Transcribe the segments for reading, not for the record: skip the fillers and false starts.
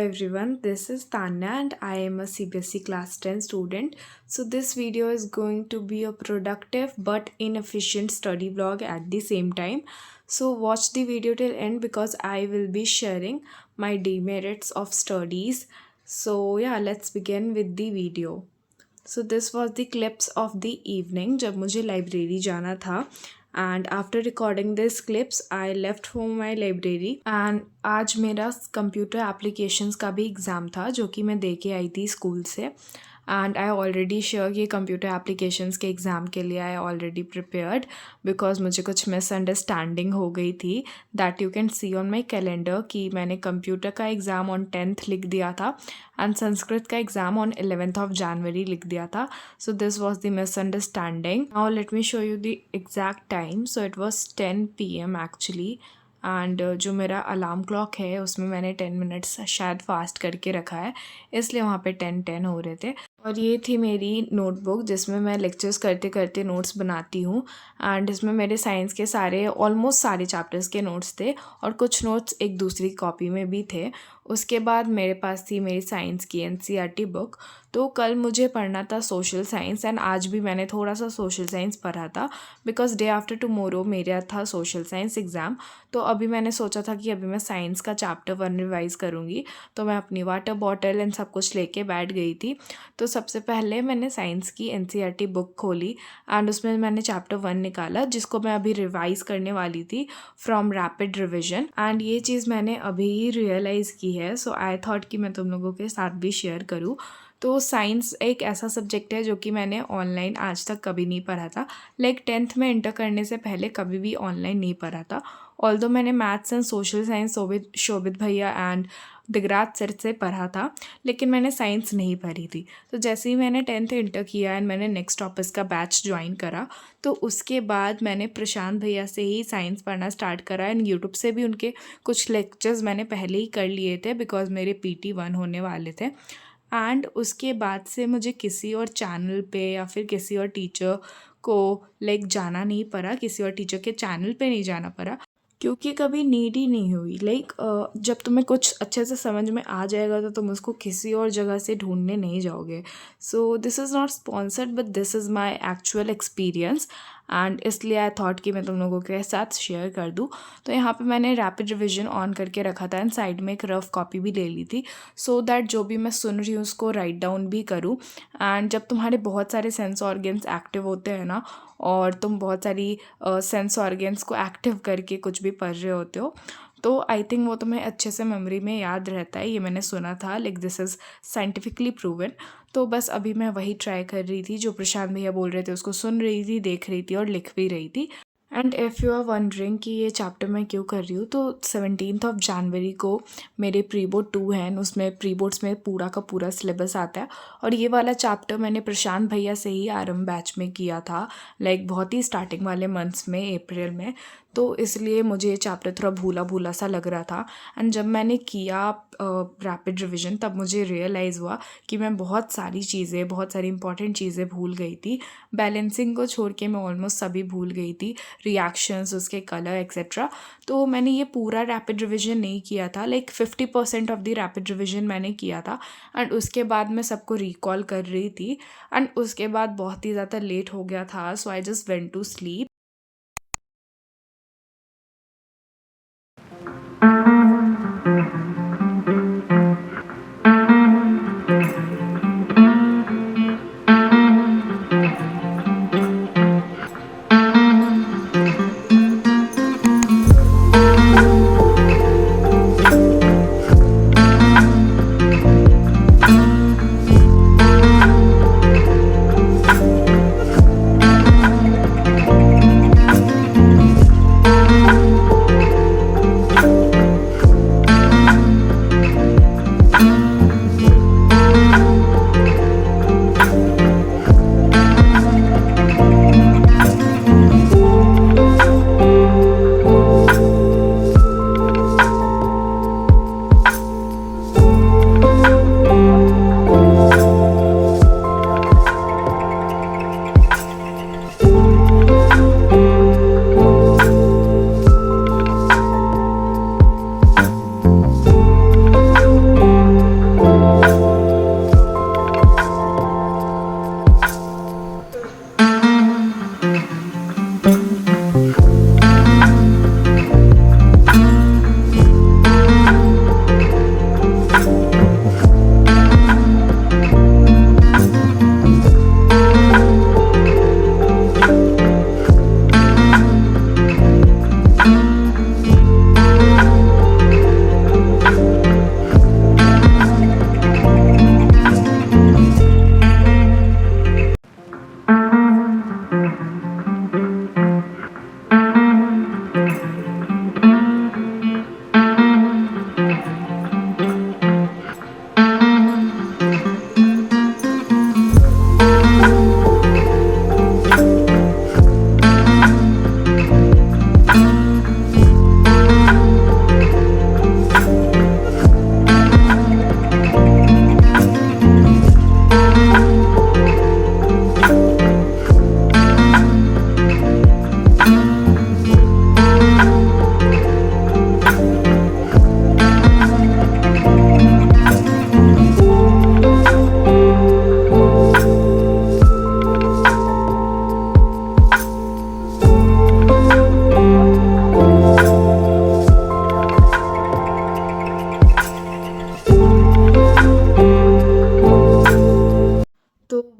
everyone, this is Tanya and I am a CBSE class 10 student. So this video is going to be a productive but inefficient study vlog at the same time. So watch the video till end because I will be sharing my demerits of studies. So yeah, let's begin with the video. So this was the clips of the evening जब मुझे library जाना था and after recording this clips I left from my library and आज मेरा computer applications का भी exam था जो कि मैं दे के आई थी स्कूल से एंड आई ऑलरेडी श्योर कि कंप्यूटर एप्लीकेशंस के एग्ज़ाम के लिए आई ऑलरेडी प्रिपेयर्ड बिकॉज मुझे कुछ मिसअंडरस्टैंडिंग हो गई थी that you can see on my calendar कि मैंने कंप्यूटर का एग्ज़ाम ऑन 10th लिख दिया था एंड संस्कृत का exam on 11th of January लिख दिया था. So this was the misunderstanding. Now let me show you the exact time. So it was 10 PM actually and जो मेरा अलार्म क्लॉक है उसमें मैंने 10 मिनट्स शायद फास्ट करके रखा है इसलिए वहाँ पे 10:10 हो रहे थे. और ये थी मेरी नोटबुक जिसमें मैं लेक्चर्स करते करते नोट्स बनाती हूँ एंड इसमें मेरे साइंस के ऑलमोस्ट सारे चैप्टर्स के नोट्स थे और कुछ नोट्स एक दूसरी कॉपी में भी थे. उसके बाद मेरे पास थी मेरी साइंस की NCERT बुक. तो कल मुझे पढ़ना था सोशल साइंस एंड आज भी मैंने थोड़ा सा सोशल साइंस पढ़ा था बिकॉज डे आफ्टर टुमारो मेरा था सोशल साइंस एग्ज़ाम. तो अभी मैंने सोचा था कि अभी मैं साइंस का चैप्टर 1 रिवाइज़ करूँगी. तो मैं अपनी वाटर बॉटल एंड सब कुछ लेके बैठ गई थी. तो सबसे पहले मैंने साइंस की NCERT बुक खोली एंड उसमें मैंने चैप्टर 1 निकाला जिसको मैं अभी रिवाइज़ करने वाली थी फ्रॉम रैपिड रिविजन. एंड ये चीज़ मैंने अभी ही रियलाइज़ की है. सो आई थॉट कि मैं तुम लोगों के साथ भी शेयर करूँ. तो साइंस एक ऐसा सब्जेक्ट है जो कि मैंने ऑनलाइन आज तक कभी नहीं पढ़ा था. लाइक 10th में इंटर करने से पहले कभी भी ऑनलाइन नहीं पढ़ा था. ऑल्दो मैंने मैथ्स एंड सोशल साइंस शोभित भैया एंड दिगराज सर से पढ़ा था लेकिन मैंने साइंस नहीं पढ़ी थी. तो जैसे ही मैंने 10th इंटर किया एंड मैंने नेक्स्ट ऑफिस का बैच ज्वाइन करा तो उसके बाद मैंने प्रशांत भैया से ही साइंस पढ़ना स्टार्ट करा एंड यूट्यूब से भी उनके कुछ लेक्चर्स मैंने पहले ही कर लिए थे बिकॉज मेरे PT 1 होने वाले थे. एंड उसके बाद से मुझे किसी और चैनल पे या फिर किसी और टीचर को जाना नहीं पड़ा, किसी और टीचर के चैनल पे नहीं जाना पड़ा क्योंकि कभी नीड ही नहीं हुई. जब तुम्हें कुछ अच्छे से समझ में आ जाएगा तो तुम उसको किसी और जगह से ढूंढने नहीं जाओगे. So this is not sponsored but this is my actual experience and इसलिए आई थॉट कि मैं तुम लोगों के साथ शेयर कर दूँ. तो यहाँ पे मैंने रैपिड रिविजन ऑन करके रखा था एंड साइड में एक रफ कॉपी भी ले ली थी सो दैट जो भी मैं सुन रही हूँ उसको राइट डाउन भी करूँ. एंड जब तुम्हारे बहुत सारे सेंस ऑर्गन्स एक्टिव होते हैं ना और तुम बहुत सारी सेंस ऑर्गन्स को एक्टिव करके कुछ भी पढ़ रहे होते हो तो आई थिंक वो तुम्हें अच्छे से मेमोरी में याद रहता है. ये मैंने सुना था दिस इज़ साइंटिफिकली प्रूवन. तो बस अभी मैं वही ट्राई कर रही थी जो प्रशांत भैया बोल रहे थे उसको सुन रही थी, देख रही थी और लिख भी रही थी. And if you are wondering कि ये चैप्टर मैं क्यों कर रही हूँ तो 17th of January को मेरे प्री बोर्ड 2 हैं उसमें प्री बोर्ड्स में पूरा का पूरा सिलेबस आता है और ये वाला चैप्टर मैंने प्रशांत भैया से ही आरंभ बैच में किया था बहुत ही स्टार्टिंग वाले मंथ्स में अप्रैल में. तो इसलिए मुझे ये चैप्टर थोड़ा भूला भूला सा लग रहा था एंड जब मैंने किया रैपिड रिविजन तब मुझे रियलाइज़ हुआ कि मैं बहुत सारी इंपॉर्टेंट चीज़ें भूल गई थी. बैलेंसिंग को छोड़ के मैं ऑलमोस्ट सभी भूल गई थी, रिएक्शंस, उसके कलर एक्सेट्रा. तो मैंने ये पूरा रैपिड रिविजन नहीं किया था 50% ऑफ द रैपिड रिविजन मैंने किया था एंड उसके बाद मैं सबको रिकॉल कर रही थी एंड उसके बाद बहुत ही ज़्यादा लेट हो गया था so I just went to sleep.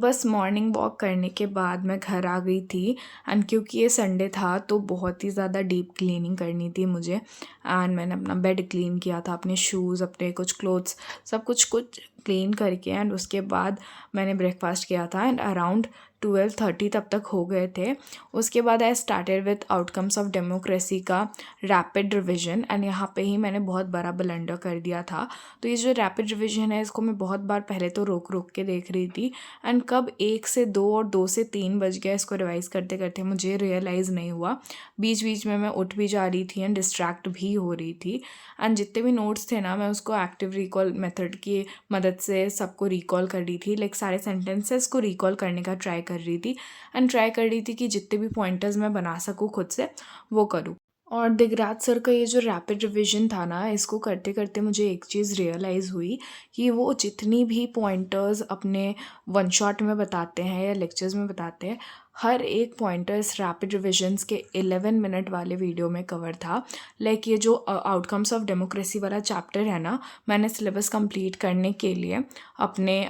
बस मॉर्निंग वॉक करने के बाद मैं घर आ गई थी। एंड क्योंकि ये संडे था तो बहुत ही ज़्यादा डीप क्लीनिंग करनी थी मुझे। एंड मैंने अपना बेड क्लीन किया था, अपने शूज़, अपने कुछ क्लोथ्स, सब कुछ कुछ क्लीन करके। एंड उसके बाद मैंने ब्रेकफास्ट किया था एंड अराउंड 12:30 तब तक हो गए थे। उसके बाद I started with outcomes of democracy का रैपिड रिविजन। एंड यहाँ पे ही मैंने बहुत बड़ा ब्लंडर कर दिया था। तो ये जो रैपिड रिविजन है इसको मैं बहुत बार पहले तो रोक रोक के देख रही थी। एंड कब 1 से 2 और 2 से 3 बज गया इसको रिवाइज़ करते करते मुझे रियलाइज़ नहीं हुआ। बीच बीच में मैं उठ भी जा रही थी एंड डिस्ट्रैक्ट भी हो रही थी। एंड जितने भी नोट्स थे ना मैं उसको एक्टिव रिकॉल मेथड की मदद से सबको रिकॉल कर रही थी, लाइक सारे सेंटेंसेस को रिकॉल करने का ट्राई कर रही थी। एंड ट्राई कर रही थी कि जितने भी पॉइंटर्स मैं बना सकूँ खुद से वो करूँ। और दिगराज सर का ये जो रैपिड रिवीजन था ना, इसको करते करते मुझे एक चीज़ रियलाइज़ हुई कि वो जितनी भी पॉइंटर्स अपने वन शॉट में बताते हैं या लेक्चर्स में बताते हैं, हर एक पॉइंटर इस रैपिड रिविजन्स के 11 मिनट वाले वीडियो में कवर था। लाइक ये जो आउटकम्स ऑफ डेमोक्रेसी वाला चैप्टर है ना, मैंने सिलेबस कंप्लीट करने के लिए अपने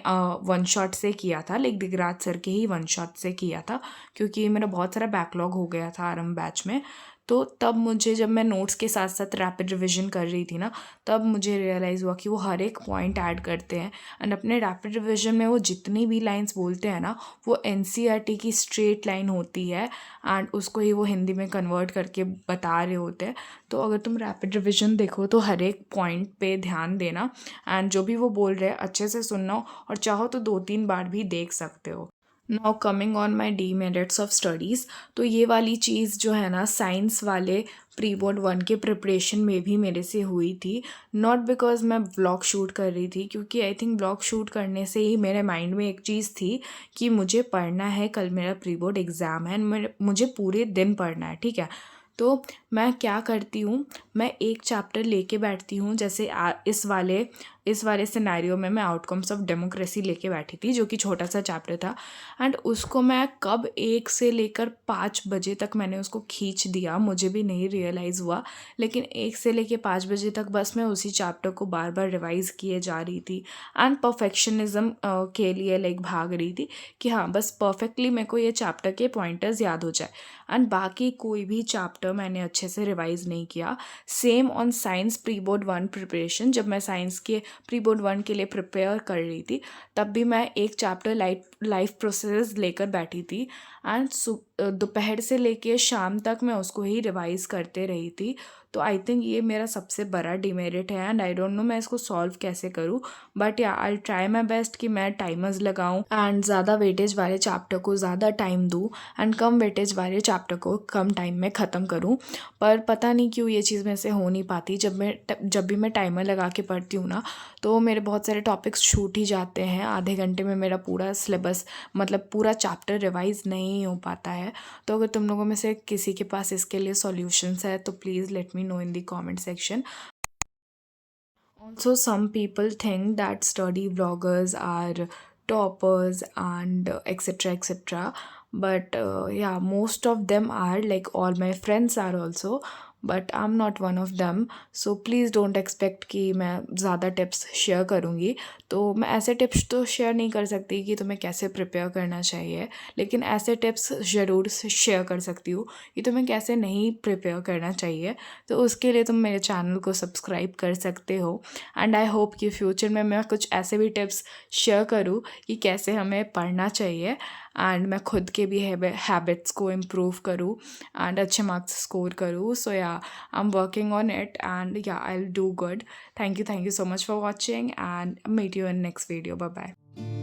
वन शॉट से किया था, लाइक दिगराज सर के ही वन शॉट से किया था, क्योंकि मेरा बहुत सारा बैकलॉग हो गया था आरंभ बैच में। तो तब मुझे, जब मैं नोट्स के साथ साथ रैपिड रिवीजन कर रही थी ना, तब मुझे रियलाइज़ हुआ कि वो हर एक पॉइंट ऐड करते हैं। एंड अपने रैपिड रिवीजन में वो जितनी भी लाइंस बोलते हैं ना, वो एनसीईआरटी की स्ट्रेट लाइन होती है एंड उसको ही वो हिंदी में कन्वर्ट करके बता रहे होते हैं। तो अगर तुम रैपिड रिवीजन देखो तो हर एक पॉइंट पे ध्यान देना एंड जो भी वो बोल रहे हैं अच्छे से सुनना, और चाहो तो 2-3 बार भी देख सकते हो। Now coming on my demerits of studies, तो ये वाली चीज़ जो है ना, साइंस वाले प्री बोर्ड 1 के प्रिपरेशन में भी मेरे से हुई थी। नॉट बिकॉज मैं व्लॉग शूट कर रही थी, क्योंकि आई थिंक व्लॉग शूट करने से ही मेरे माइंड में एक चीज़ थी कि मुझे पढ़ना है, कल मेरा प्री बोर्ड एग्ज़ाम है, मुझे पूरे दिन पढ़ना है, ठीक है। तो मैं क्या करती हूँ, मैं एक चैप्टर लेके बैठती हूँ। जैसे इस वाले सिनेरियो में मैं आउटकम्स ऑफ डेमोक्रेसी लेके बैठी थी, जो कि छोटा सा चैप्टर था। एंड उसको मैं कब 1 से लेकर 5 बजे तक मैंने उसको खींच दिया, मुझे भी नहीं रियलाइज़ हुआ। लेकिन 1 से लेकर 5 बजे तक बस मैं उसी चैप्टर को बार बार रिवाइज़ किए जा रही थी एंड परफेक्शनिज्म के लिए लाइक भाग रही थी कि हाँ, बस परफेक्टली मेरे को ये चैप्टर के पॉइंटर्स याद हो जाए। एंड बाकी कोई भी चैप्टर मैंने अच्छे से रिवाइज़ नहीं किया। Same on science pre board 1 preparation, जब मैं साइंस के प्री बोर्ड 1 के लिए प्रिपेयर कर रही थी, तब भी मैं एक चैप्टर लाइफ प्रोसेस लेकर बैठी थी। एंड दोपहर से लेके शाम तक मैं उसको ही रिवाइज़ करते रही थी। तो आई थिंक ये मेरा सबसे बड़ा डिमेरिट है एंड आई डोंट नो मैं इसको सॉल्व कैसे करूँ। बट या आई ट्राई माई बेस्ट कि मैं टाइमर्स लगाऊँ एंड ज़्यादा वेटेज वाले चैप्टर को ज़्यादा टाइम दूँ एंड कम वेटेज वाले चैप्टर को कम टाइम में ख़त्म करूँ। पर पता नहीं क्यों ये चीज़ मेरे से हो नहीं पाती। जब भी मैं टाइमर लगा के पढ़ती हूँ ना, तो मेरे बहुत सारे टॉपिक्स छूट ही जाते हैं। आधे घंटे में मेरा पूरा सिलेबस, मतलब पूरा चैप्टर रिवाइज़ नहीं हो पाता है। तो अगर तुम लोगों में से किसी के पास इसके लिए सॉल्यूशंस है तो please let me know in the comment section. Also, some people think that study vloggers are toppers and etc etc. But yeah, most of them are, like all my friends are also, but I am not one of them. So please don't expect कि मैं ज़्यादा tips share करूँगी। तो मैं ऐसे tips तो share नहीं कर सकती कि तुम्हें कैसे प्रिपेयर करना चाहिए, लेकिन ऐसे टिप्स ज़रूर शेयर कर सकती हूँ कि तुम्हें कैसे नहीं प्रिपेयर करना चाहिए। तो उसके लिए तुम मेरे चैनल को सब्सक्राइब कर सकते हो। एंड आई होप कि फ्यूचर में मैं कुछ ऐसे भी टिप्स शेयर करूँ कि कैसे हमें पढ़ना चाहिए एंड मैं खुद के भी हैबिट्स को इम्प्रूव करूँ एंड अच्छे मार्क्स स्कोर करूँ। सो या, I'm working on it and yeah, I'll do good. Thank you so much for watching and meet you in next video. Bye bye.